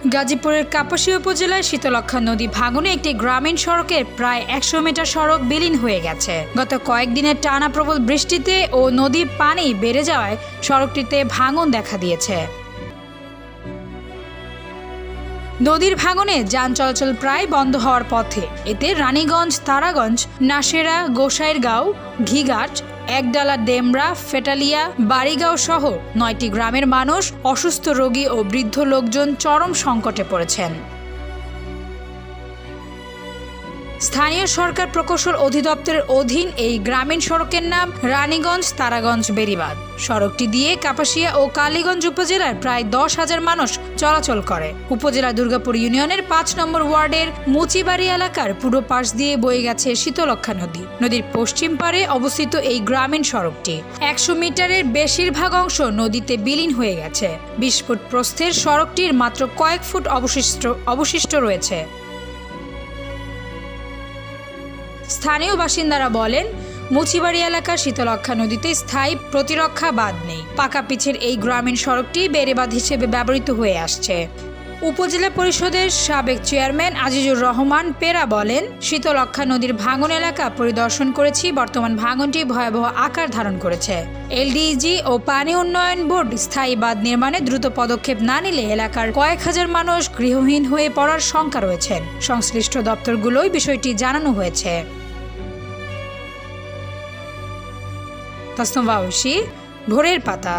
গাজীপুরের কাপাসিয়া উপজেলায় শীতলক্ষ্যা নদী ভাঙনে একটি গ্রামীণ সড়কের প্রায় ১০০ মিটার সড়ক বিলীন হয়ে গেছে। গত কয়েকদিনের টানা প্রবল বৃষ্টিতে ও নদীর পানি বেড়ে যাওয়ায় সড়কটিতে ভাঙন দেখা দিয়েছে। নদীর ভাঙনে যান চলাচল প্রায় বন্ধ হওয়ার পথে। এতে রানীগঞ্জ, তারাগঞ্জ, নাসেরা, গোসাইরগাঁও, ঘিঘাট, একডালা, ডেমরা, ফেটালিয়া, বাড়িগাঁও সহ ৯টি গ্রামের মানুষ, অসুস্থ রোগী ও বৃদ্ধ লোকজন চরম সংকটে পড়েছেন। স্থানীয় সরকার প্রকৌশল অধিদপ্তরের অধীন এই গ্রামীণ সড়কের নাম রানীগঞ্জ তারাগঞ্জ বেড়িবাঁধ। সড়কটি দিয়ে কাপাসিয়া ও কালীগঞ্জ উপজেলার প্রায় ১০,০০০ মানুষ চলাচল করে। উপজেলা দুর্গাপুর ইউনিয়নের ৫ নম্বর ওয়ার্ডের মুচিবাড়ি এলাকার পুরো পাশ দিয়ে বয়ে গেছে শীতলক্ষ্যা নদী। নদীর পশ্চিম পারে অবস্থিত এই গ্রামীণ সড়কটি ১০০ মিটারের বেশিরভাগ অংশ নদীতে বিলীন হয়ে গেছে। ২০ ফুট প্রস্থের সড়কটির মাত্র কয়েক ফুট অবশিষ্ট রয়েছে। স্থানীয় বাসিন্দারা বলেন, মুচিবাড়ি এলাকার শীতলক্ষ্যা নদীতে স্থায়ী প্রতিরক্ষা বাঁধ নেই। পাকা পিচের এই গ্রামীণ সড়কটি বেড়িবাঁধ হিসেবে ব্যবহৃত হয়ে আসছে। উপজেলা পরিষদের সাবেক চেয়ারম্যান আজিজুর রহমান পেরা বলেন, শীতলক্ষ্যা নদীর ভাঙন এলাকা পরিদর্শন করেছি। বর্তমান ভাঙনটি ভয়াবহ আকার ধারণ করেছে। এলডিজি ও পানি উন্নয়ন বোর্ড স্থায়ী বাঁধ নির্মাণে দ্রুত পদক্ষেপ না নিলে এলাকার কয়েক হাজার মানুষ গৃহহীন হয়ে পড়ার শঙ্কা রয়েছে। সংশ্লিষ্ট দপ্তরগুলোই বিষয়টি জানানো হয়েছে। তাসনুভা ঐশী, ভোরের পাতা।